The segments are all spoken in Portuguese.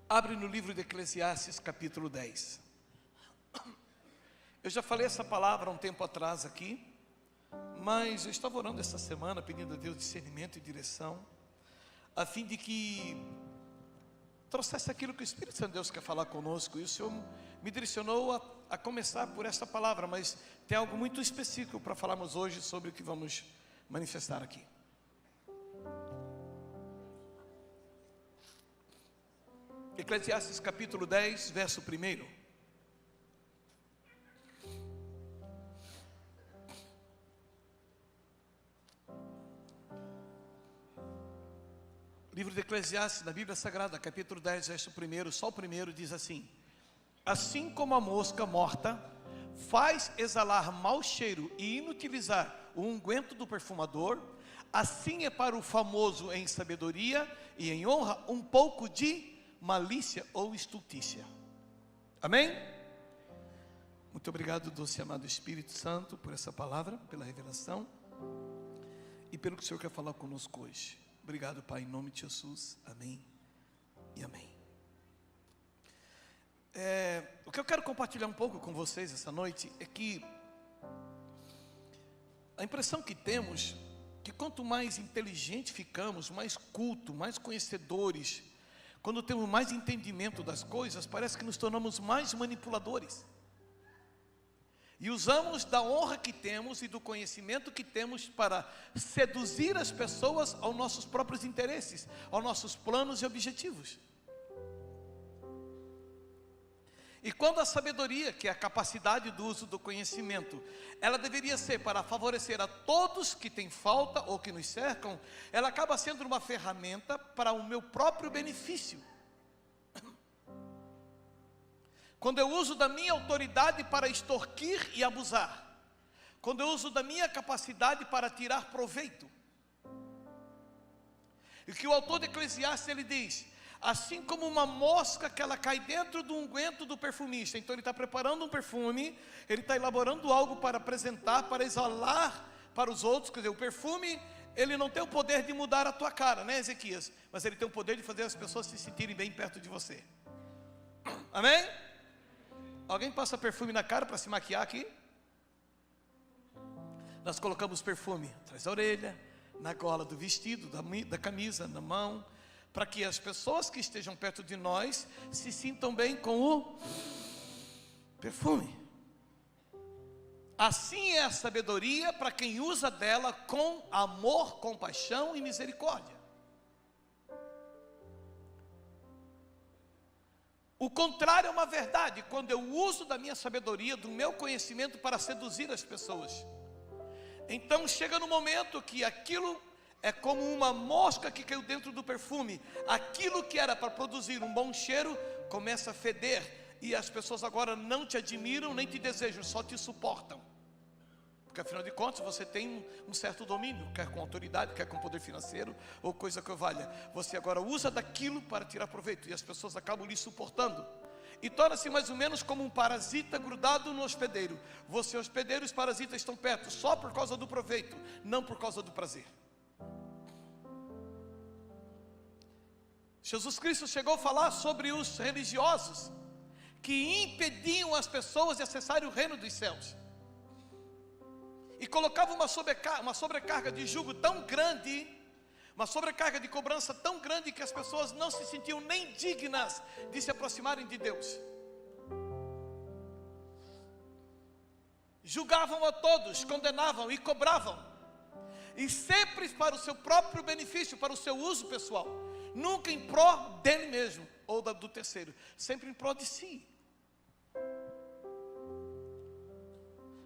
Abre no livro de Eclesiastes, capítulo 10. Eu já falei essa palavra há um tempo atrás aqui, mas eu estava orando essa semana, pedindo a Deus discernimento e direção, a fim de que trouxesse aquilo que o Espírito Santo de Deus quer falar conosco. E o Senhor me direcionou a começar por essa palavra, mas tem algo muito específico para falarmos hoje sobre o que vamos manifestar aqui. Eclesiastes capítulo 10, verso 1. Livro de Eclesiastes, na Bíblia Sagrada, capítulo 10, verso 1, só o primeiro diz assim: assim como a mosca morta faz exalar mau cheiro e inutilizar o unguento do perfumador, assim é para o famoso em sabedoria e em honra um pouco de malícia ou estultícia. Amém? Muito obrigado, doce e amado Espírito Santo, por essa palavra, pela revelação e pelo que o Senhor quer falar conosco hoje. Obrigado, Pai, em nome de Jesus. Amém e amém. O que eu quero compartilhar um pouco com vocês essa noite é que a impressão que temos que quanto mais inteligente ficamos, mais culto, mais conhecedores, quando temos mais entendimento das coisas, parece que nos tornamos mais manipuladores. E usamos da honra que temos e do conhecimento que temos para seduzir as pessoas aos nossos próprios interesses, aos nossos planos e objetivos. E quando a sabedoria, que é a capacidade do uso do conhecimento, ela deveria ser para favorecer a todos que têm falta ou que nos cercam, ela acaba sendo uma ferramenta para o meu próprio benefício. Quando eu uso da minha autoridade para extorquir e abusar, quando eu uso da minha capacidade para tirar proveito. E que o autor de Eclesiastes, ele diz: assim como uma mosca que ela cai dentro do unguento do perfumista. Então ele está preparando um perfume, ele está elaborando algo para apresentar, para exalar para os outros. Quer dizer, o perfume, ele não tem o poder de mudar a tua cara, né, Ezequias? Mas ele tem o poder de fazer as pessoas se sentirem bem perto de você. Amém? Alguém passa perfume na cara para se maquiar aqui? Nós colocamos perfume atrás da orelha, na gola do vestido, da camisa, na mão, para que as pessoas que estejam perto de nós se sintam bem com o perfume. Assim é a sabedoria para quem usa dela com amor, compaixão e misericórdia. O contrário é uma verdade, quando eu uso da minha sabedoria, do meu conhecimento para seduzir as pessoas. Então chega no momento que aquilo é como uma mosca que caiu dentro do perfume. Aquilo que era para produzir um bom cheiro começa a feder, e as pessoas agora não te admiram nem te desejam, só te suportam. Porque afinal de contas você tem um certo domínio, quer com autoridade, quer com poder financeiro ou coisa que valha. Você agora usa daquilo para tirar proveito, e as pessoas acabam lhe suportando. E torna-se mais ou menos como um parasita grudado no hospedeiro. Você é hospedeiro e os parasitas estão perto só por causa do proveito, não por causa do prazer. Jesus Cristo chegou a falar sobre os religiosos que impediam as pessoas de acessarem o reino dos céus. E colocava uma sobrecarga de jugo tão grande, uma sobrecarga de cobrança tão grande, que as pessoas não se sentiam nem dignas de se aproximarem de Deus. Julgavam a todos, condenavam e cobravam, e sempre para o seu próprio benefício, para o seu uso pessoal, nunca em pró dele mesmo ou do terceiro, sempre em pró de si.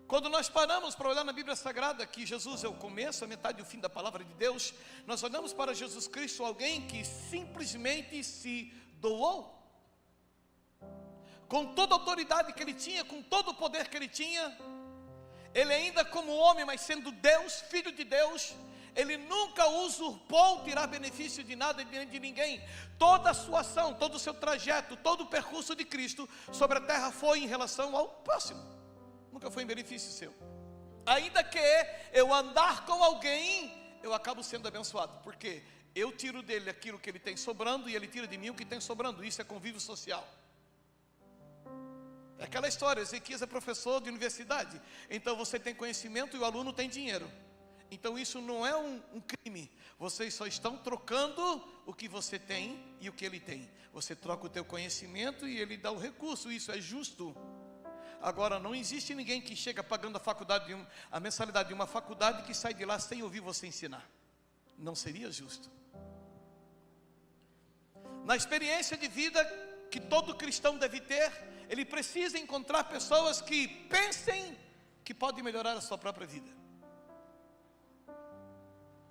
Quando nós paramos para olhar na Bíblia Sagrada que Jesus é o começo, a metade e o fim da palavra de Deus, nós olhamos para Jesus Cristo, alguém que simplesmente se doou. Com toda a autoridade que ele tinha, com todo o poder que ele tinha, ele ainda como homem, mas sendo Deus, Filho de Deus, ele nunca usurpou tirar benefício de nada e de ninguém. Toda a sua ação, todo o seu trajeto, todo o percurso de Cristo sobre a terra foi em relação ao próximo. Nunca foi em benefício seu. Ainda que eu andar com alguém, eu acabo sendo abençoado, porque Eu tiro dele aquilo que ele tem sobrando e ele tira de mim o que tem sobrando. Isso é convívio social. É aquela história, Ezequias é professor de universidade. Então você tem conhecimento e o aluno tem dinheiro. Então isso não é um crime. Vocês só estão trocando o que você tem e o que ele tem. Você troca o teu conhecimento e ele dá o recurso. Isso é justo. Agora, não existe ninguém que chega pagando a mensalidade de uma faculdade que sai de lá sem ouvir você ensinar. Não seria justo. Na experiência de vida que todo cristão deve ter, ele precisa encontrar pessoas que pensem que podem melhorar a sua própria vida.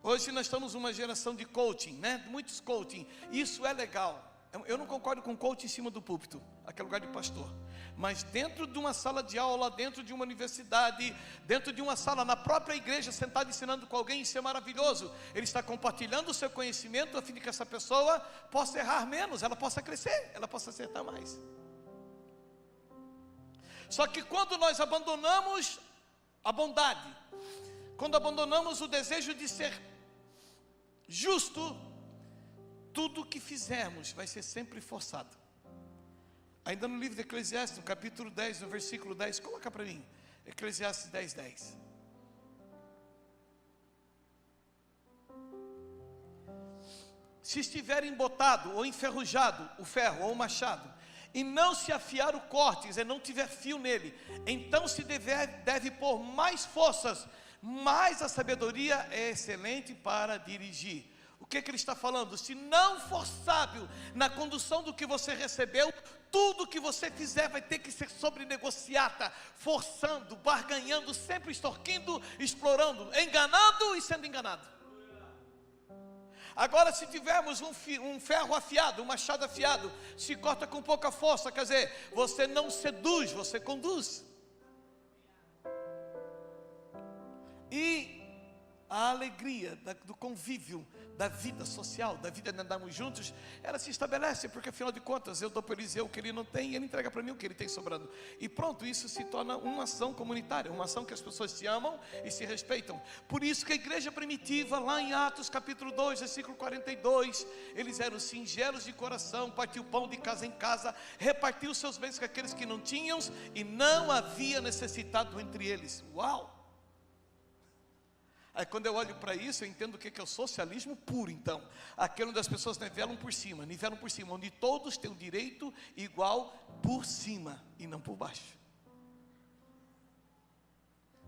Hoje nós estamos numa geração de coaching, né? Muitos coaching. Isso é legal. Eu não concordo com coaching em cima do púlpito, aquele lugar de pastor. Mas dentro de uma sala de aula, dentro de uma universidade, dentro de uma sala, na própria igreja, sentado ensinando com alguém, isso é maravilhoso. Ele está compartilhando o seu conhecimento, a fim de que essa pessoa possa errar menos, ela possa crescer, ela possa acertar mais. Só que quando nós abandonamos a bondade, quando abandonamos o desejo de ser justo, tudo que fizermos vai ser sempre forçado. Ainda no livro de Eclesiastes, no capítulo 10, no versículo 10, coloca para mim, Eclesiastes 10, 10. Se estiver embotado ou enferrujado o ferro ou o machado, e não se afiar o corte, e não tiver fio nele, então se deve pôr mais forças, mas a sabedoria é excelente para dirigir. O que ele está falando? Se não for sábio na condução do que você recebeu, tudo que você fizer vai ter que ser sobre negociata, forçando, barganhando, sempre extorquindo, explorando, enganando e sendo enganado. Agora, se tivermos um ferro afiado, um machado afiado, se corta com pouca força, quer dizer, você não seduz, você conduz. E a alegria do convívio, da vida social, da vida de andarmos juntos, ela se estabelece, porque afinal de contas, eu dou para Eliseu o que ele não tem, e ele entrega para mim o que ele tem sobrando. E pronto, isso se torna uma ação comunitária, uma ação que as pessoas se amam e se respeitam. Por isso que a igreja primitiva, lá em Atos capítulo 2, versículo 42, eles eram singelos de coração, partiam pão de casa em casa, repartiam seus bens com aqueles que não tinham, e não havia necessitado entre eles. Uau! Aí quando eu olho para isso, eu entendo o que é o socialismo puro, então. Aquele onde as pessoas nivelam por cima, onde todos têm o direito igual por cima e não por baixo.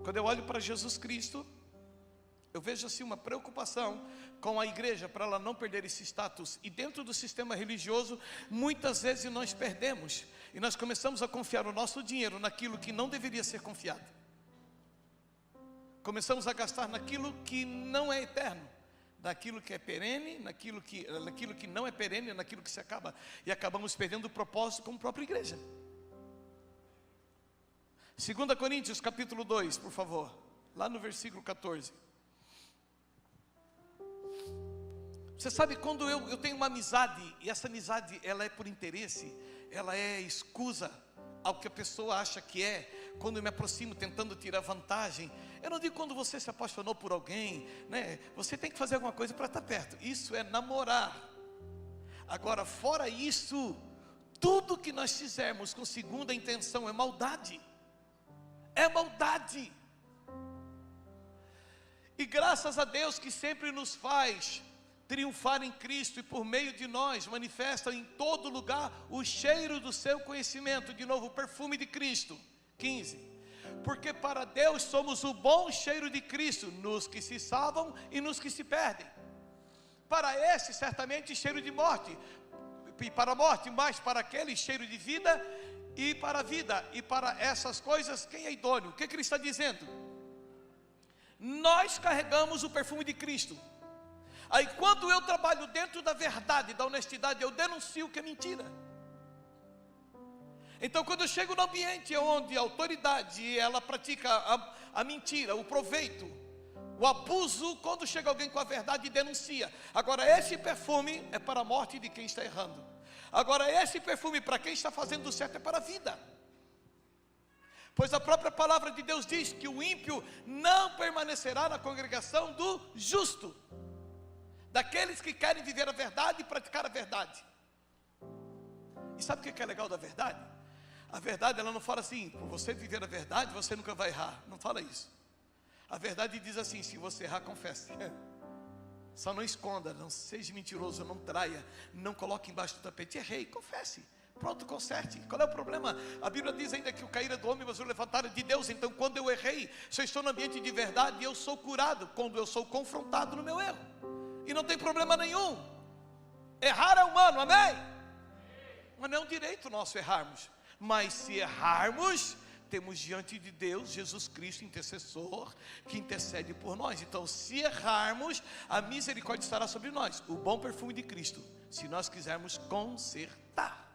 Quando eu olho para Jesus Cristo, eu vejo assim uma preocupação com a igreja, para ela não perder esse status. E dentro do sistema religioso, muitas vezes nós perdemos, e nós começamos a confiar o nosso dinheiro naquilo que não deveria ser confiado. Começamos a gastar naquilo que não é eterno, naquilo que é perene, naquilo que não é perene, naquilo que se acaba, e acabamos perdendo o propósito como própria igreja. 2 Coríntios capítulo 2, por favor, lá no versículo 14. Você sabe, quando eu tenho uma amizade, e essa amizade ela é por interesse, ela é escusa ao que a pessoa acha que é, quando eu me aproximo tentando tirar vantagem. Eu não digo quando você se apaixonou por alguém, né? Você tem que fazer alguma coisa para estar perto. Isso é namorar. Agora, fora isso, tudo que nós fizermos com segunda intenção é maldade. É maldade. E graças a Deus que sempre nos faz triunfar em Cristo, e por meio de nós manifesta em todo lugar o cheiro do seu conhecimento. De novo, o perfume de Cristo. 15. Porque para Deus somos o bom cheiro de Cristo, nos que se salvam e nos que se perdem. Para esse, certamente, cheiro de morte, e para a morte, mas para aquele, cheiro de vida e para a vida. E para essas coisas, quem é idôneo? O que ele está dizendo? Nós carregamos o perfume de Cristo. Aí quando eu trabalho dentro da verdade, da honestidade, eu denuncio que é mentira. Então quando eu chego no ambiente onde a autoridade, ela pratica a mentira, o proveito, o abuso, quando chega alguém com a verdade, denuncia. Agora esse perfume é para a morte de quem está errando. Agora esse perfume para quem está fazendo o certo é para a vida. Pois a própria palavra de Deus diz que o ímpio não permanecerá na congregação do justo. daqueles que querem viver a verdade e praticar a verdade. E sabe o que é legal da verdade? A verdade, ela não fala assim, por você viver a verdade, você nunca vai errar. Não fala isso. A verdade diz assim, se você errar, confesse. Só não esconda, não seja mentiroso, não traia, não coloque embaixo do tapete. Errei, confesse. Pronto, conserte. Qual é o problema? A Bíblia diz ainda que o cair é do homem, mas o levantar é de Deus. Então quando eu errei, se eu estou no ambiente de verdade, eu sou curado quando eu sou confrontado no meu erro. E não tem problema nenhum. Errar é humano, amém? Mas não é um direito nosso errarmos. Mas se errarmos, temos diante de Deus, Jesus Cristo, intercessor, que intercede por nós. Então se errarmos, a misericórdia estará sobre nós. O bom perfume de Cristo, se nós quisermos consertar.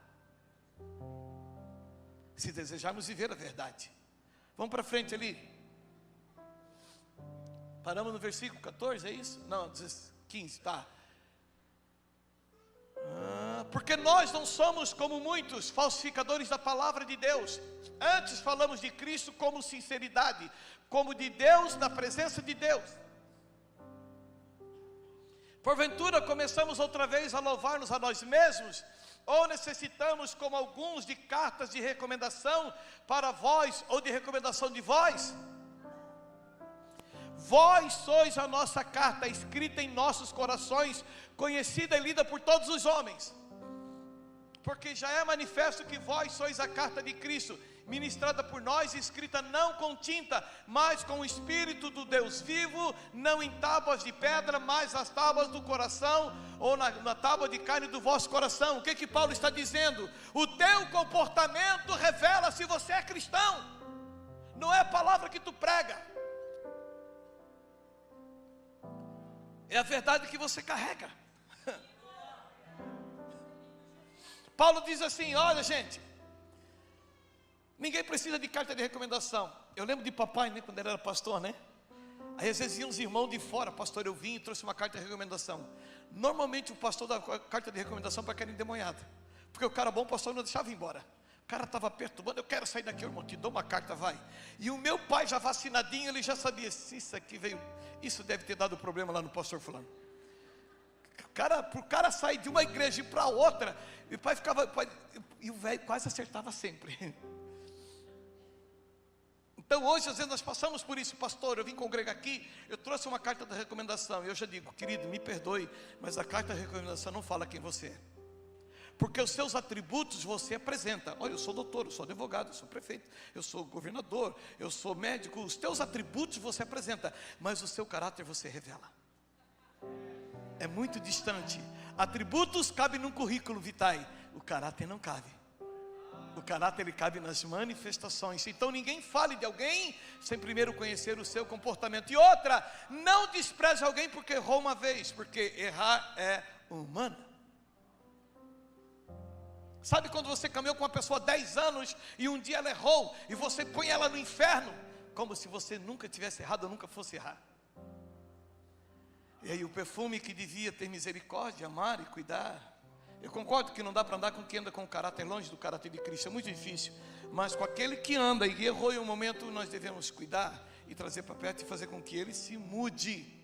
Se desejarmos viver a verdade. Vamos para frente ali. Paramos no versículo 14, é isso? Não, 15, tá. Porque nós não somos como muitos falsificadores da palavra de Deus. Antes falamos de Cristo como sinceridade, como de Deus na presença de Deus. Porventura começamos outra vez a louvar-nos a nós mesmos, ou necessitamos, como alguns, de cartas de recomendação para vós, ou de recomendação de vós? Vós sois a nossa carta, escrita em nossos corações, conhecida e lida por todos os homens. Porque já é manifesto que vós sois a carta de Cristo, ministrada por nós, escrita não com tinta, mas com o Espírito do Deus vivo, não em tábuas de pedra, mas nas tábuas do coração, ou na tábua de carne do vosso coração. O que Paulo está dizendo? O teu comportamento revela se você é cristão. Não é a palavra que tu prega, é a verdade que você carrega. Paulo diz assim, olha gente, ninguém precisa de carta de recomendação. Eu lembro de papai, né, quando ele era pastor, né? Aí às vezes iam uns irmãos de fora, pastor, eu vim e trouxe uma carta de recomendação. Normalmente o pastor dá carta de recomendação para aquele endemoniado, porque o cara bom, o pastor não deixava ir embora. O cara estava perturbando, eu quero sair daqui, irmão, te dou uma carta, vai. E o meu pai já vacinadinho, ele já sabia, se isso aqui veio, isso deve ter dado problema lá no pastor fulano. Para o cara sair de uma igreja para outra, e o pai ficava, e o velho quase acertava sempre. Então hoje às vezes nós passamos por isso, pastor, eu vim congregar aqui, eu trouxe uma carta de recomendação, e eu já digo, querido, me perdoe, mas a carta de recomendação não fala quem você é. Porque os seus atributos você apresenta. Olha, eu sou doutor, eu sou advogado, eu sou prefeito, eu sou governador, eu sou médico. Os teus atributos você apresenta, mas o seu caráter você revela. É muito distante. Atributos cabem num currículo vitae, o caráter não cabe. O caráter ele cabe nas manifestações. Então ninguém fale de alguém sem primeiro conhecer o seu comportamento. E outra, não despreze alguém porque errou uma vez, porque errar é humano. Sabe quando você caminhou com uma pessoa 10 anos e um dia ela errou e você põe ela no inferno, como se você nunca tivesse errado ou nunca fosse errar. E aí o perfume que devia ter misericórdia, amar e cuidar. Eu concordo que não dá para andar com quem anda com o caráter longe do caráter de Cristo, é muito difícil. Mas com aquele que anda e errou em um momento, nós devemos cuidar e trazer para perto e fazer com que ele se mude.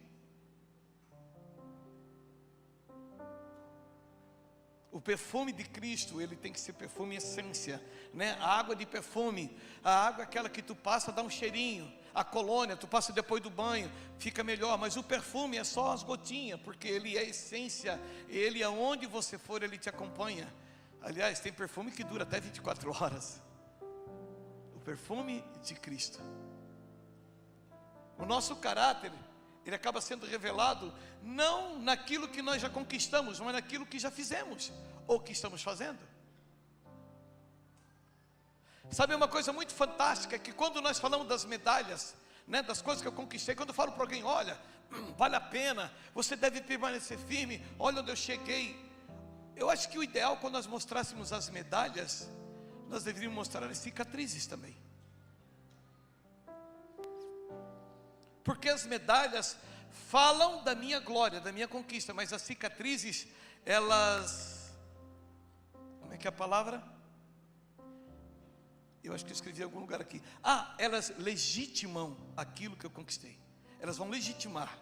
O perfume de Cristo, ele tem que ser perfume essência, né? A água de perfume, a água é aquela que tu passa, dá um cheirinho. A colônia, tu passa depois do banho, fica melhor. Mas o perfume é só as gotinhas, porque ele é essência. Ele, aonde você for, ele te acompanha. Aliás, tem perfume que dura até 24 horas. O perfume de Cristo. O nosso caráter, ele acaba sendo revelado não naquilo que nós já conquistamos, mas naquilo que já fizemos ou que estamos fazendo. Sabe uma coisa muito fantástica, que quando nós falamos das medalhas, né, das coisas que eu conquistei, quando eu falo para alguém, olha, vale a pena, você deve permanecer firme, olha onde eu cheguei. Eu acho que o ideal, quando nós mostrássemos as medalhas, nós deveríamos mostrar as cicatrizes também. Porque as medalhas falam da minha glória, da minha conquista, mas as cicatrizes, elas, como é que é a palavra? Eu acho que eu escrevi em algum lugar aqui. Elas legitimam aquilo que eu conquistei. Elas vão legitimar.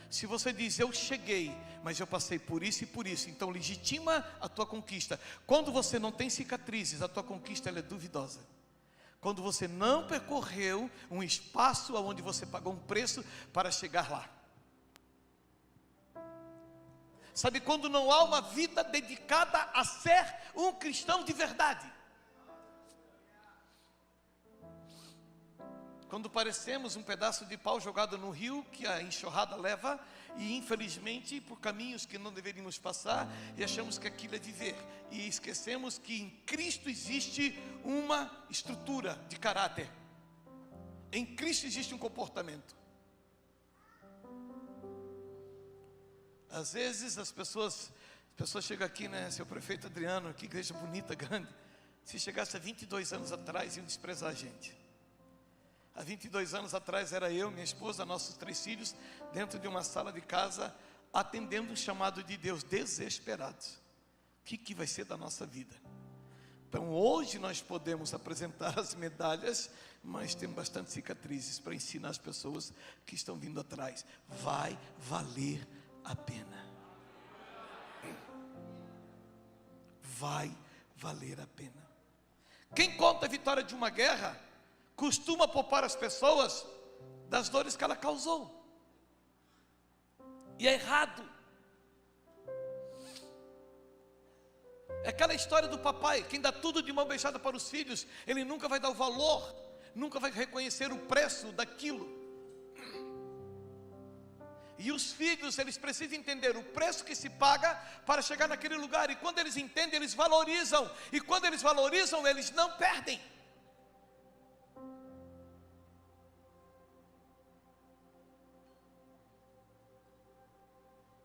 Se você diz, eu cheguei, mas eu passei por isso e por isso, então legitima a tua conquista. Quando você não tem cicatrizes, a tua conquista ela é duvidosa. Quando você não percorreu um espaço onde você pagou um preço para chegar lá. Sabe, quando não há uma vida dedicada a ser um cristão de verdade. Quando parecemos um pedaço de pau jogado no rio que a enxurrada leva, e infelizmente por caminhos que não deveríamos passar, e achamos que aquilo é viver, e esquecemos que em Cristo existe uma estrutura de caráter, em Cristo existe um comportamento. Às vezes as pessoas chegam aqui, né, seu prefeito Adriano, que igreja bonita, grande. Se chegasse há 22 anos atrás, iam desprezar a gente. Há 22 anos atrás era eu, minha esposa, nossos 3 filhos, dentro de uma sala de casa, atendendo um chamado de Deus, desesperados. O que vai ser da nossa vida? Então hoje nós podemos apresentar as medalhas, mas temos bastante cicatrizes para ensinar as pessoas que estão vindo atrás. Vai valer a pena. Vai valer a pena. Quem conta a vitória de uma guerra costuma poupar as pessoas das dores que ela causou. E é errado. É aquela história do papai, quem dá tudo de mão beijada para os filhos, ele nunca vai dar o valor, nunca vai reconhecer o preço daquilo. E os filhos, eles precisam entender o preço que se paga para chegar naquele lugar. E quando eles entendem, eles valorizam. E quando eles valorizam, eles não perdem.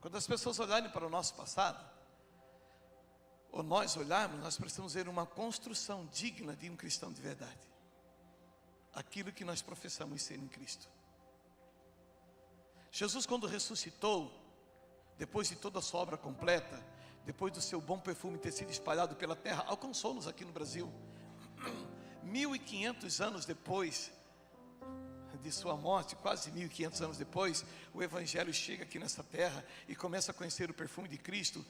Quando as pessoas olharem para o nosso passado, ou nós olharmos, nós precisamos ver uma construção digna de um cristão de verdade. Aquilo que nós professamos ser em Cristo. Jesus, quando ressuscitou, depois de toda a sua obra completa, depois do seu bom perfume ter sido espalhado pela terra, alcançou-nos aqui no Brasil. 1500 anos depois de sua morte, quase 1500 anos depois, o Evangelho chega aqui nessa terra e começa a conhecer o perfume de Cristo.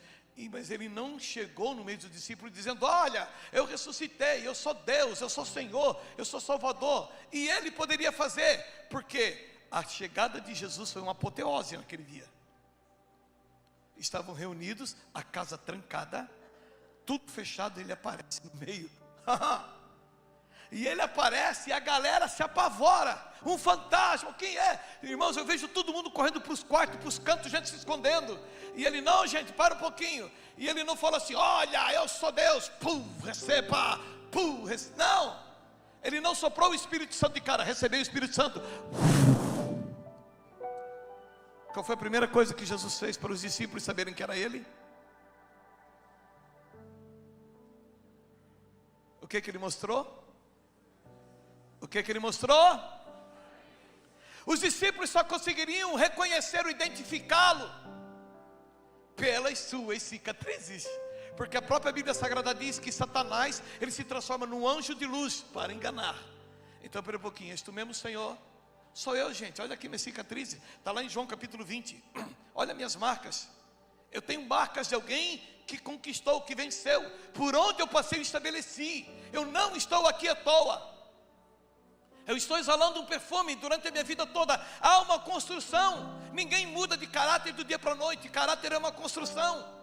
Mas ele não chegou no meio dos discípulos dizendo: olha, eu ressuscitei, eu sou Deus, eu sou Senhor, eu sou Salvador. E ele poderia fazer, porque a chegada de Jesus foi uma apoteose naquele dia. Estavam reunidos, a casa trancada, tudo fechado, ele aparece no meio. E ele aparece e a galera se apavora. Um fantasma, quem é? Irmãos, eu vejo todo mundo correndo para os quartos, para os cantos, gente se escondendo. E ele, não, gente, para um pouquinho. E ele não fala assim: olha, eu sou Deus, receba, não. Ele não soprou o Espírito Santo de cara, recebeu o Espírito Santo. Qual foi a primeira coisa que Jesus fez para os discípulos saberem que era ele? O que ele mostrou? O que ele mostrou? Os discípulos só conseguiriam reconhecer ou identificá-lo pelas suas cicatrizes, porque a própria Bíblia Sagrada diz que Satanás, ele se transforma num anjo de luz para enganar. Então, pera um pouquinho, és tu mesmo, Senhor? Sou eu, gente, olha aqui minhas cicatrizes, está lá em João capítulo 20, olha minhas marcas. Eu tenho marcas de alguém que conquistou, que venceu. Por onde eu passei eu estabeleci. Eu não estou aqui à toa. Eu estou exalando um perfume durante a minha vida toda. Há uma construção. Ninguém muda de caráter do dia para a noite. Caráter é uma construção.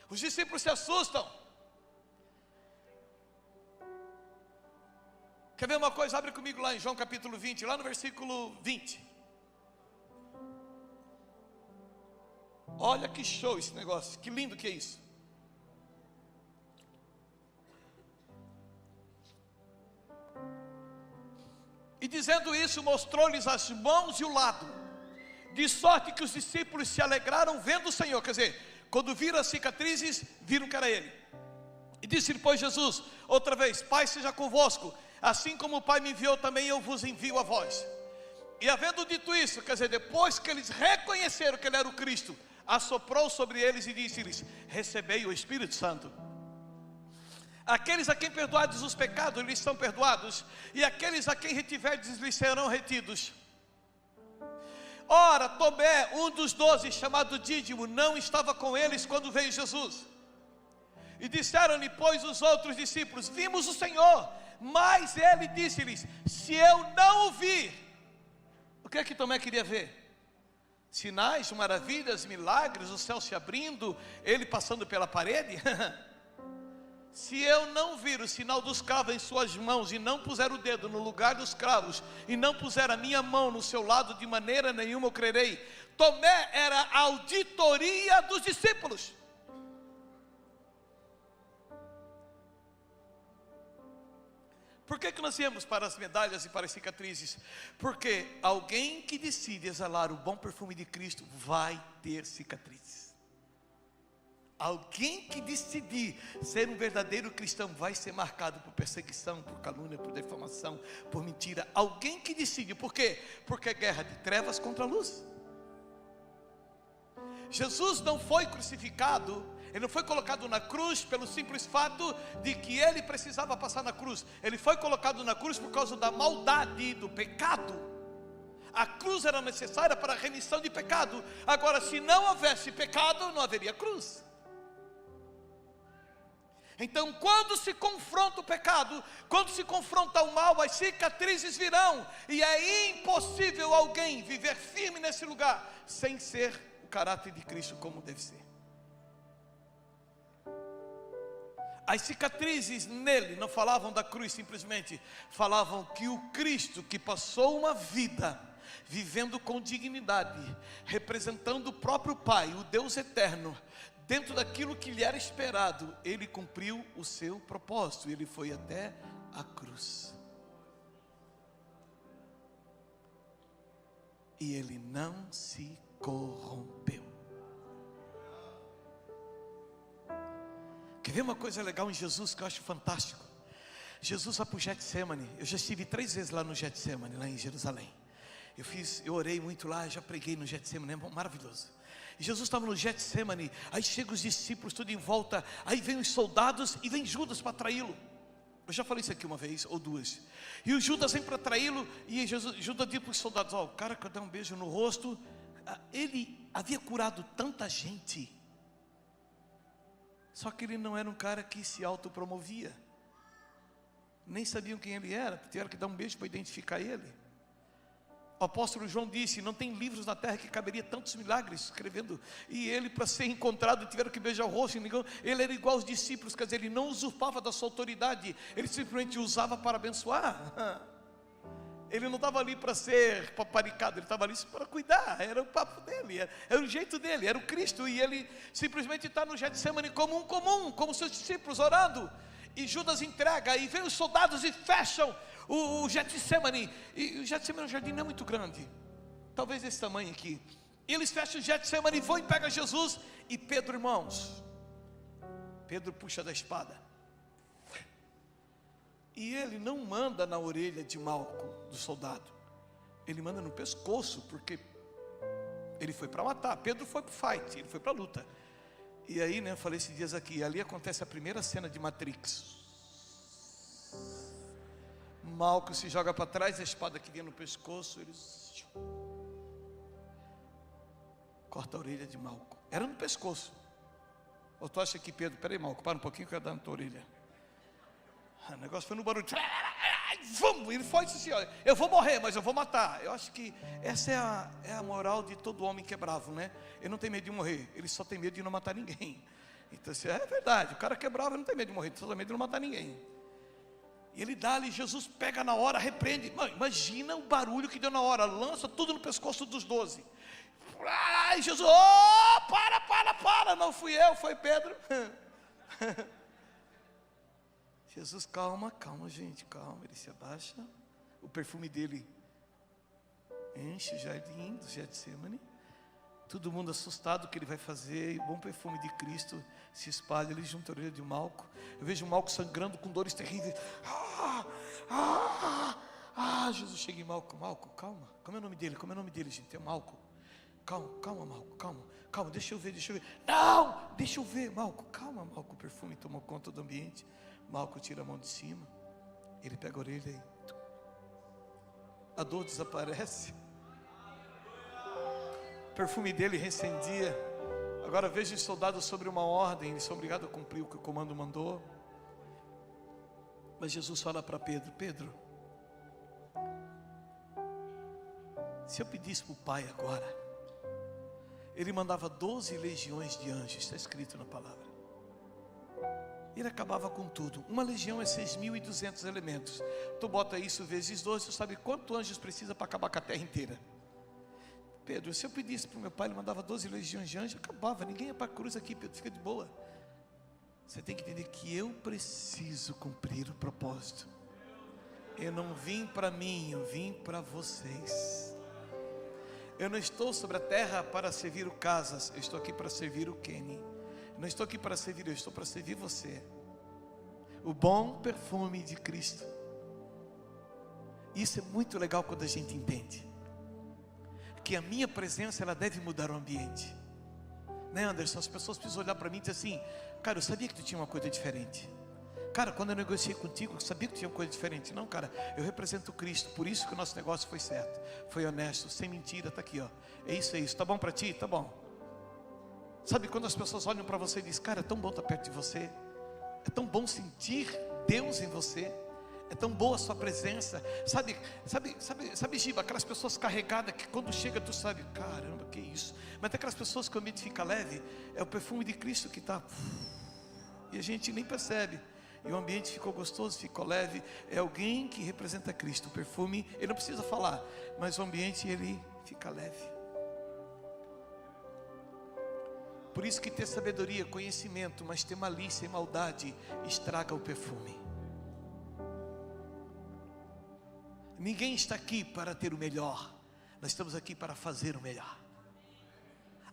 Os discípulos se assustam. Quer ver uma coisa? Abre comigo lá em João capítulo 20, lá no versículo 20. Olha que show esse negócio, que lindo que é isso. E dizendo isso, mostrou-lhes as mãos e o lado, de sorte que os discípulos se alegraram vendo o Senhor. Quer dizer, quando viram as cicatrizes, viram que era ele. E disse depois Jesus, outra vez: Pai seja convosco, assim como o Pai me enviou, também eu vos envio a vós. E havendo dito isso, quer dizer, depois que eles reconheceram que ele era o Cristo, assoprou sobre eles e disse-lhes: recebei o Espírito Santo. Aqueles a quem perdoardes os pecados, lhes são perdoados, e aqueles a quem retiverdes, lhes serão retidos. Ora, Tomé, um dos 12, chamado Dídimo, não estava com eles quando veio Jesus. E disseram-lhe, pois, os outros discípulos: vimos o Senhor. Mas ele disse-lhes: se eu não o vir. O que é que Tomé queria ver? Sinais, maravilhas, milagres, o céu se abrindo, ele passando pela parede? Se eu não vir o sinal dos cravos em suas mãos, e não puser o dedo no lugar dos cravos, e não puser a minha mão no seu lado, de maneira nenhuma eu crerei. Tomé era a auditoria dos discípulos. Por que nós viemos para as medalhas e para as cicatrizes? Porque alguém que decide exalar o bom perfume de Cristo vai ter cicatrizes. Alguém que decidir ser um verdadeiro cristão vai ser marcado por perseguição, por calúnia, por difamação, por mentira. Alguém que decide, por quê? Porque é guerra de trevas contra a luz. Jesus não foi crucificado, ele não foi colocado na cruz pelo simples fato de que ele precisava passar na cruz. Ele foi colocado na cruz por causa da maldade, do pecado. A cruz era necessária para a remissão de pecado. Agora, se não houvesse pecado, não haveria cruz. Então, quando se confronta o pecado, quando se confronta o mal, as cicatrizes virão. E é impossível alguém viver firme nesse lugar sem ser o caráter de Cristo como deve ser. As cicatrizes nele não falavam da cruz simplesmente, falavam que o Cristo que passou uma vida vivendo com dignidade, representando o próprio Pai, o Deus eterno, dentro daquilo que lhe era esperado, ele cumpriu o seu propósito, ele foi até a cruz. E ele não se corrompeu. Quer ver uma coisa legal em Jesus que eu acho fantástico? Jesus vai para o Getsemane. Eu já estive 3 vezes lá no Getsemane, lá em Jerusalém. Eu orei muito lá, já preguei no Getsemane, é maravilhoso. E Jesus estava no Getsemane, aí chegam os discípulos tudo em volta, aí vem os soldados e vem Judas para traí-lo. Eu já falei isso aqui uma vez ou duas. E o Judas vem para traí-lo, e Judas diz para os soldados: ó, o cara que dá um beijo no rosto, ele havia curado tanta gente, só que ele não era um cara que se autopromovia, nem sabiam quem ele era, tiveram que dar um beijo para identificar ele. O apóstolo João disse: não tem livros na terra que caberia tantos milagres escrevendo. E ele, para ser encontrado, tiveram que beijar o rosto. Ele era igual aos discípulos, quer dizer, ele não usurpava da sua autoridade, ele simplesmente usava para abençoar. Ele não estava ali para ser paparicado, ele estava ali para cuidar. Era o papo dele, era o jeito dele, era o Cristo. E ele simplesmente está no Getsemane como um comum, como seus discípulos orando. E Judas entrega, e vem os soldados e fecham o Getsemane. E o Getsemane, o jardim não é muito grande, talvez esse tamanho aqui. E eles fecham o Getsemane e vão e pegam Jesus. E Pedro, irmãos, Pedro puxa da espada. E ele não manda na orelha de Malco, do soldado, ele manda no pescoço, porque ele foi para matar. Pedro foi para o fight, ele foi para a luta. E aí, né, eu falei esses dias aqui, ali acontece a primeira cena de Matrix. Malco se joga para trás, a espada que vinha no pescoço, eles corta a orelha de Malco. Era no pescoço. Ou tu acha que Pedro, peraí Malco, para um pouquinho que eu quero dar na tua orelha. O negócio foi no barulho. Vamos, ele foi assim: olha, eu vou morrer, mas eu vou matar. Eu acho que essa é a moral de todo homem que é bravo, né? Ele não tem medo de morrer, ele só tem medo de não matar ninguém. Então isso é verdade, o cara que é bravo ele não tem medo de morrer, ele só tem medo de não matar ninguém. E ele dá ali, Jesus pega na hora, repreende. Mano, imagina o barulho que deu na hora, lança tudo no pescoço dos 12. Ai, Jesus, oh, para, não fui eu, foi Pedro. Jesus, calma, gente, calma. Ele se abaixa, o perfume dele enche o jardim do Getsemane. Todo mundo assustado o que ele vai fazer. E o bom perfume de Cristo se espalha ali junto à orelha de Malco. Eu vejo Malco sangrando com dores terríveis. Jesus chega em Malco. Malco, calma. Como é o nome dele? Gente? É Malco. Calma, Malco, calma, deixa eu ver. Não, deixa eu ver, Malco, calma, Malco. O perfume tomou conta do ambiente. Malco tira a mão de cima, ele pega a orelha e a dor desaparece. perfume dele recendia. Agora vejo os soldados sobre uma ordem, eles são obrigados a cumprir o que o comando mandou. Mas Jesus fala para Pedro: Pedro, se eu pedisse para o Pai agora, Ele mandava 12 legiões de anjos, está escrito na palavra. Ele acabava com tudo. Uma legião é 6.200 elementos. Tu bota isso vezes 12, tu sabe quantos anjos precisa para acabar com a terra inteira. Pedro, se eu pedisse para o meu pai, ele mandava 12 legiões de anjos, acabava, ninguém ia para a cruz aqui, Pedro, fica de boa. Você tem que entender que eu preciso cumprir o propósito. Eu não vim para mim, eu vim para vocês. Eu não estou sobre a terra para servir o Casas, eu estou aqui para servir o Kenny. Eu não estou aqui para servir, eu estou para servir você. O bom perfume de Cristo. Isso é muito legal quando a gente entende que a minha presença, ela deve mudar o ambiente. Né, Anderson? As pessoas precisam olhar para mim e dizer assim: cara, eu sabia que tu tinha uma coisa diferente. Cara, quando eu negociei contigo, eu sabia que tu tinha uma coisa diferente. Não, cara, eu represento Cristo, por isso que o nosso negócio foi certo, foi honesto, sem mentira, está aqui, ó. É isso, tá bom para ti? Tá bom. Sabe quando as pessoas olham para você e dizem: cara, é tão bom estar perto de você, é tão bom sentir Deus em você, é tão boa a sua presença. Sabe, Giba, aquelas pessoas carregadas que quando chega tu sabe, caramba, que isso. Mas tem aquelas pessoas que o ambiente fica leve, é o perfume de Cristo que está, e a gente nem percebe, e o ambiente ficou gostoso, ficou leve. É alguém que representa Cristo. O perfume, ele não precisa falar, mas o ambiente, ele fica leve. Por isso que ter sabedoria, conhecimento, mas ter malícia e maldade estraga o perfume. Ninguém está aqui para ter o melhor, nós estamos aqui para fazer o melhor.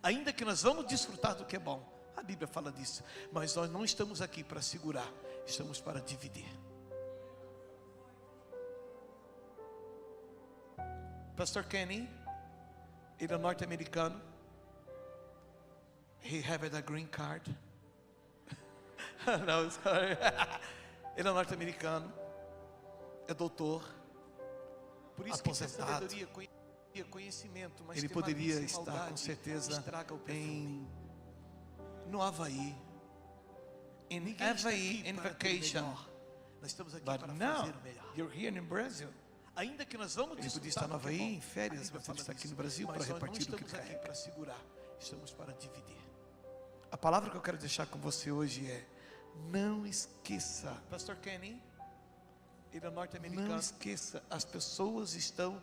Ainda que nós vamos desfrutar do que é bom, a Bíblia fala disso, mas nós não estamos aqui para segurar, estamos para dividir. Pastor Kenny, ele é norte-americano. He have a green card. Não, sorry. Ele é norte-americano, é doutor, por isso aposentado. Que sabedoria, conhecimento, mas ele poderia estar com certeza no Havaí, in vacation. Nós estamos aqui para fazer o melhor. You're here in Brazil. Ainda que nós vamos podia estar no Havaí em férias, mas ele está aqui no Brasil para repartir o que carrega. Para segurar, estamos para dividir. A palavra que eu quero deixar com você hoje é: não esqueça. Pastor Kenny, ele é norte-americano. Não esqueça, as pessoas estão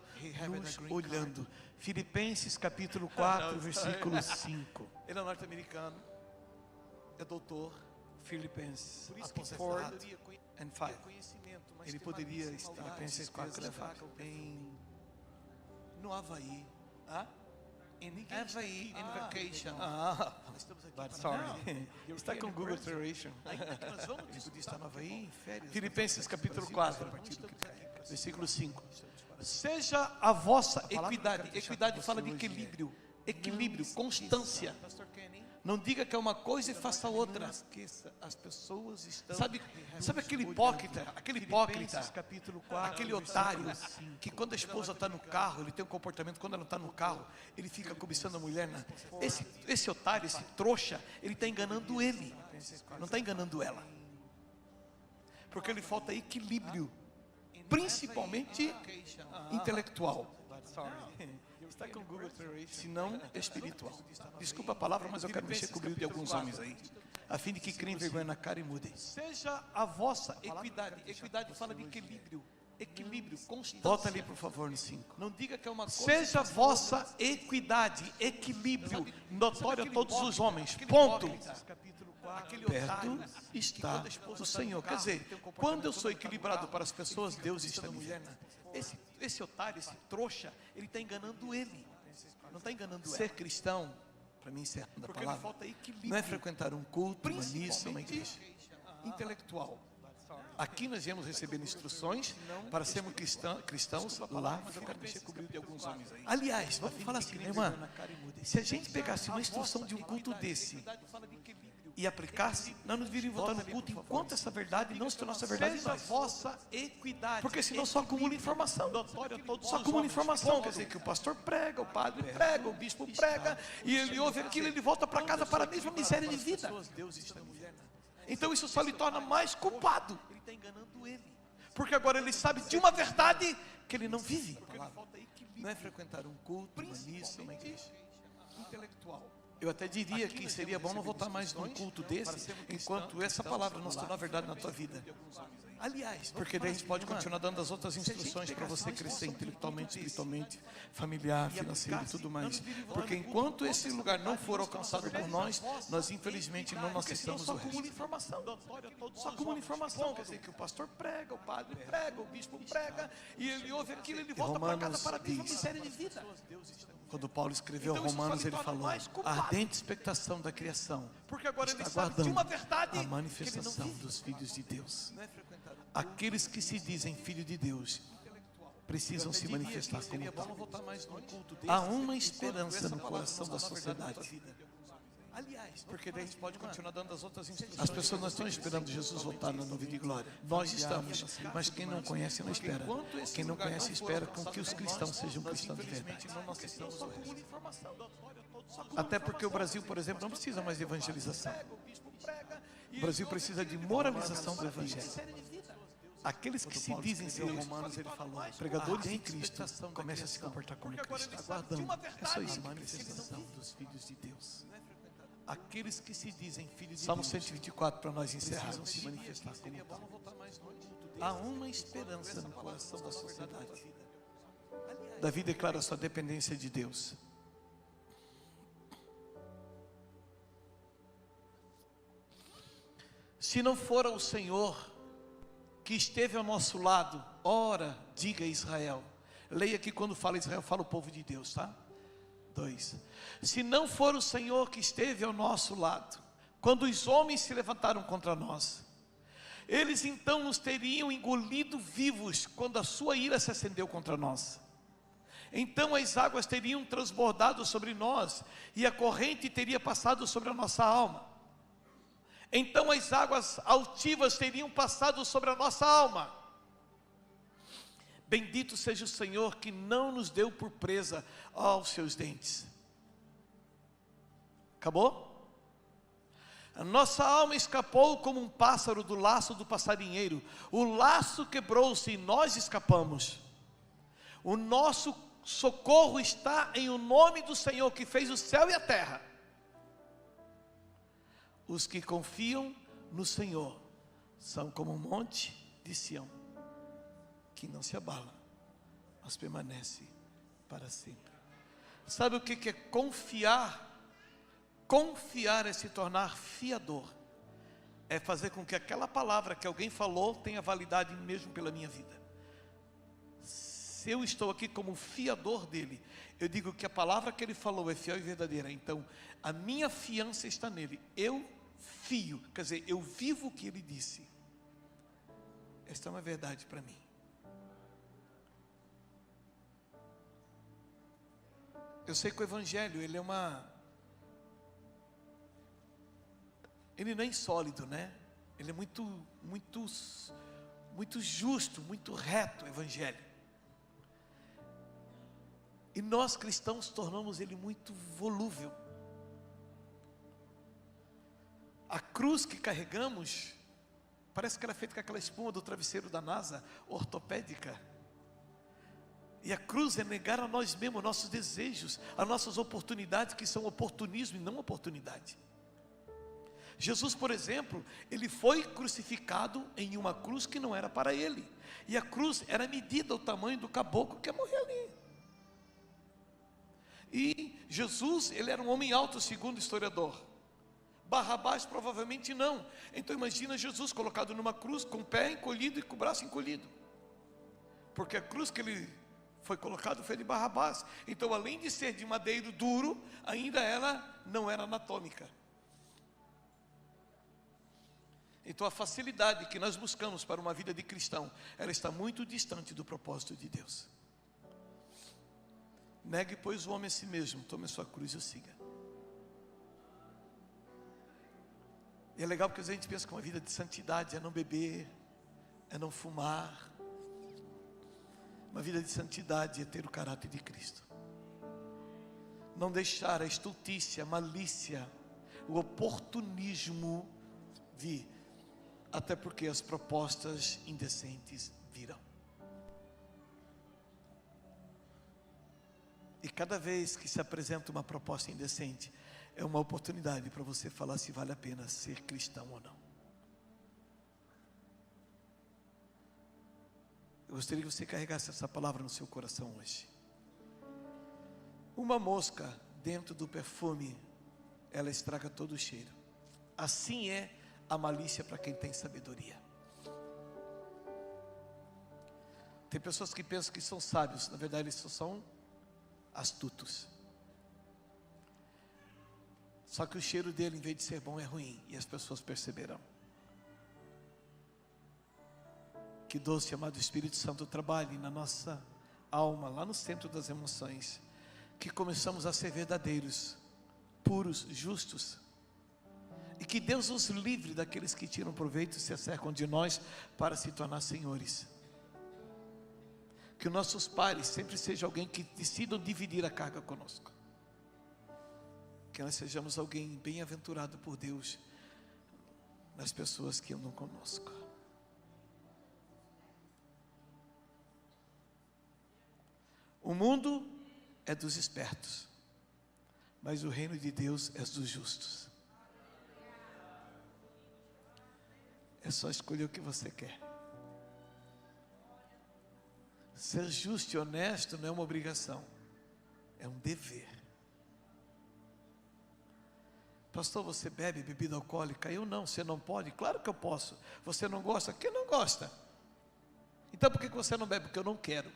nos olhando. Filipenses capítulo 4, versículo 5. Ele é norte-americano, é doutor. Filipenses 4 and 5. Ele poderia estar, Filipenses 4 and 5, no Havaí. Havaí in vacation. But sorry. Está com Google Translation. Ele podia estar no Havaí em férias. Filipenses capítulo 4, versículo 5. Seja a vossa equidade. Equidade fala de equilíbrio. Equilíbrio, constância. Não diga que é uma coisa e faça outra. As pessoas estão. Sabe aquele hipócrita, aquele otário, que quando a esposa está no carro, ele tem um comportamento, quando ela está no carro, ele fica cobiçando a mulher. Esse otário, esse trouxa, ele está enganando ele, não está enganando ela, porque ele falta equilíbrio, principalmente intelectual. Está com Google Translation, se não espiritual. Desculpa a palavra, mas eu quero mexer com o brilho de alguns homens aí, a fim de que criem vergonha na cara e mudem. Seja a vossa equidade. Equidade fala de equilíbrio. Equilíbrio, constância. Volta ali por favor no 5. Não diga que é uma coisa. Seja a vossa equidade, equilíbrio, notório a todos os homens. Ponto. Perto está o Senhor. Quer dizer, quando eu sou equilibrado para as pessoas, Deus está me vendo. Esse otário, esse trouxa, ele está enganando ele, não está enganando ela. Ser cristão, para mim, certo da palavra, não é frequentar um culto, uma missa, uma igreja. Intelectual. Aqui nós viemos recebendo instruções para sermos cristãos lá. Mas eu quero mexer com o brilho de alguns homens aí. Aliás, vamos falar assim, irmã, se a gente pegasse uma instrução de um culto desse e aplicar-se, não nos virem votar no culto enquanto essa verdade não se tornasse verdade em nós. Vossa equidade. Porque senão só acumula informação. Só acumula informação. Quer dizer que o pastor prega, o padre prega, o bispo prega, e ele ouve aquilo, ele volta para casa para a mesma miséria de vida. Então isso só lhe torna mais culpado. Ele está enganando ele. Porque agora ele sabe de uma verdade que ele não vive. Não é frequentar um culto, uma missa, uma igreja. Intelectual. Eu até diria que seria bom não voltar mais num culto desse, enquanto essa palavra não se tornar verdade na tua vida. Aliás, Porque daí a gente pode continuar dando as outras instruções para você crescer intelectualmente, espiritualmente, familiar, financeiro e tudo mais. Porque enquanto esse lugar não for alcançado por nós, nós infelizmente não acessamos o resto. Só acumula informação. Quer dizer que o pastor prega, o padre prega, o bispo prega, e ele ouve aquilo, ele volta para casa para a mesma miséria de vida. Quando Paulo escreveu Romanos, ele falou: a ardente expectação da criação porque agora ele está sabe de uma é verdade um que é ele não manifestação vive. dos filhos de Deus. Aqueles que se dizem filho de Deus precisam se manifestar como tal. Há uma esperança no coração da sociedade. Aliás, Porque daí a gente pode continuar dando as outras instruções. As pessoas não estão esperando Jesus voltar na nuvem de glória. Nós estamos, mas quem não conhece não espera. Quem não conhece espera com que os cristãos sejam cristãos de verdade. Até porque o Brasil, por exemplo, não precisa mais de evangelização. O Brasil precisa de moralização do evangelho. Aqueles que se dizem ser Romanos, ele falou, pregadores de Cristo, comecem a se comportar como Cristo. Aguardando. É só isso. manifestação dos filhos de Deus. Aqueles que se dizem filhos de Salmo 124, para nós encerrarmos. Se manifestar como tal. Há uma esperança no coração da sociedade. Davi declara sua dependência de Deus. Se não for o Senhor que esteve ao nosso lado, ora, diga Israel. Leia que quando fala Israel, fala o povo de Deus, tá? 2. Se não for o Senhor que esteve ao nosso lado, quando os homens se levantaram contra nós, eles então nos teriam engolido vivos quando a sua ira se acendeu contra nós. Então as águas teriam transbordado sobre nós e a corrente teria passado sobre a nossa alma. Então as águas altivas teriam passado sobre a nossa alma. Bendito seja o Senhor que não nos deu por presa aos seus dentes. Acabou? A nossa alma escapou como um pássaro do laço do passarinheiro. O laço quebrou-se e nós escapamos. O nosso socorro está em o nome do Senhor que fez o céu e a terra. Os que confiam no Senhor são como um monte de Sião, que não se abala, mas permanece para sempre. Sabe o que é confiar? Confiar é se tornar fiador. É fazer com que aquela palavra que alguém falou tenha validade mesmo pela minha vida. Se eu estou aqui como fiador dele, eu digo que a palavra que ele falou é fiel e verdadeira. Então, a minha fiança está nele. Eu fio, quer dizer, eu vivo o que ele disse. Esta é uma verdade para mim. Eu sei que o evangelho, ele não é insólido, né? Ele é muito justo, muito reto, o evangelho. E nós cristãos tornamos ele muito volúvel. A cruz que carregamos, parece que ela é feita com aquela espuma do travesseiro da NASA, ortopédica. E a cruz é negar a nós mesmos, nossos desejos, as nossas oportunidades, que são oportunismo e não oportunidade. Jesus, por exemplo, ele foi crucificado em uma cruz que não era para ele. E a cruz era medida o tamanho do caboclo que ia morrer ali. E Jesus, ele era um homem alto, segundo o historiador. Barrabás provavelmente não. Então imagina Jesus colocado numa cruz, com o pé encolhido e com o braço encolhido. Porque a cruz que ele foi colocado foi de Barrabás. Então, além de ser de madeiro duro, ainda ela não era anatômica. Então a facilidade que nós buscamos para uma vida de cristão, ela está muito distante do propósito de Deus. Negue, pois, o homem a si mesmo, tome a sua cruz e o siga. E é legal porque a gente pensa que uma vida de santidade é não beber, é não fumar. Uma vida de santidade é ter o caráter de Cristo. Não deixar a estultícia, a malícia, o oportunismo vir. Até porque as propostas indecentes virão. E cada vez que se apresenta uma proposta indecente, é uma oportunidade para você falar se vale a pena ser cristão ou não. Eu gostaria que você carregasse essa palavra no seu coração hoje. Uma mosca dentro do perfume, ela estraga todo o cheiro. Assim é a malícia para quem tem sabedoria. Tem pessoas que pensam que são sábios, na verdade eles só são astutos. Só que o cheiro dele, em vez de ser bom, é ruim, e as pessoas perceberão. Que Deus, chamado Espírito Santo, trabalhe na nossa alma, lá no centro das emoções, que começamos a ser verdadeiros, puros, justos, e que Deus nos livre daqueles que tiram proveito e se acercam de nós para se tornar senhores. Que os nossos pares sempre sejam alguém que decidam dividir a carga conosco. Que nós sejamos alguém bem-aventurado por Deus nas pessoas que andam conosco. O mundo é dos espertos, mas o reino de Deus é dos justos. É só escolher o que você quer. Ser justo e honesto não é uma obrigação, é um dever. Pastor, você bebe bebida alcoólica? Eu não, você não pode? Claro que eu posso. Você não gosta? Quem não gosta? Então por que você não bebe? Porque eu não quero.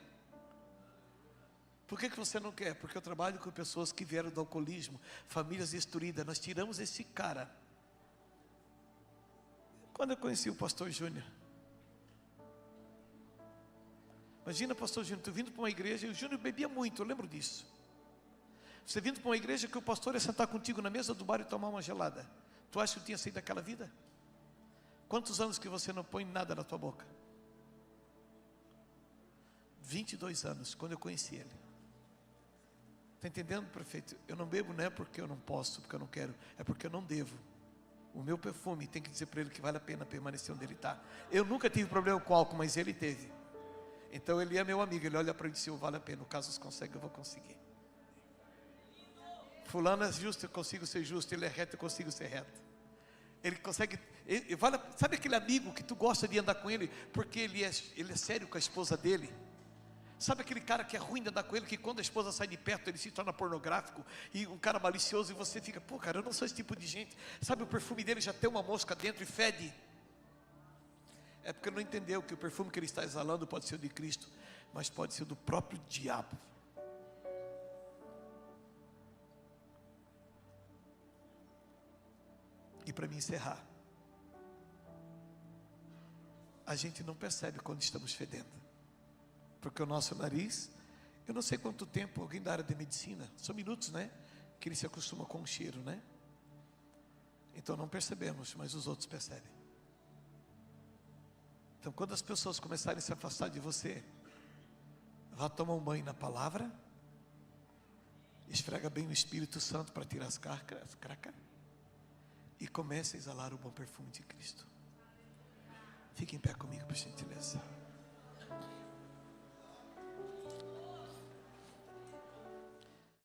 Por que você não quer? Porque eu trabalho com pessoas que vieram do alcoolismo, famílias destruídas. Nós tiramos esse cara. Quando eu conheci o pastor Júnior, imagina, pastor Júnior, tu vindo para uma igreja, e o Júnior bebia muito, eu lembro disso. Você vindo para uma igreja que o pastor ia sentar contigo na mesa do bar e tomar uma gelada. Tu acha que eu tinha saído daquela vida? Quantos anos que você não põe nada na tua boca? 22 anos, quando eu conheci ele. Está entendendo, prefeito? Eu não bebo não é porque eu não posso, porque eu não quero, é porque eu não devo. O meu perfume tem que dizer para ele que vale a pena permanecer onde ele está. Eu nunca tive problema com álcool, mas ele teve. Então ele é meu amigo, ele olha para mim e diz, vale a pena, no caso os consegue, eu vou conseguir. Fulano é justo, eu consigo ser justo. Ele é reto, eu consigo ser reto. Ele consegue, sabe aquele amigo que tu gosta de andar com ele, porque ele é sério com a esposa dele? Sabe aquele cara que é ruim de andar com ele, que quando a esposa sai de perto, ele se torna pornográfico, e um cara malicioso, e você fica, pô cara, eu não sou esse tipo de gente. Sabe, o perfume dele já tem uma mosca dentro e fede. É porque ele não entendeu que o perfume que ele está exalando pode ser o de Cristo, mas pode ser do próprio diabo. E para me encerrar, a gente não percebe quando estamos fedendo, porque o nosso nariz, eu não sei quanto tempo, alguém da área de medicina, são minutos, né? Que ele se acostuma com o cheiro, né? Então não percebemos, mas os outros percebem. Então quando as pessoas começarem a se afastar de você, vá tomar um banho na palavra, esfrega bem o Espírito Santo para tirar as cracas, e comece a exalar o bom perfume de Cristo. Fique em pé comigo, por gentileza.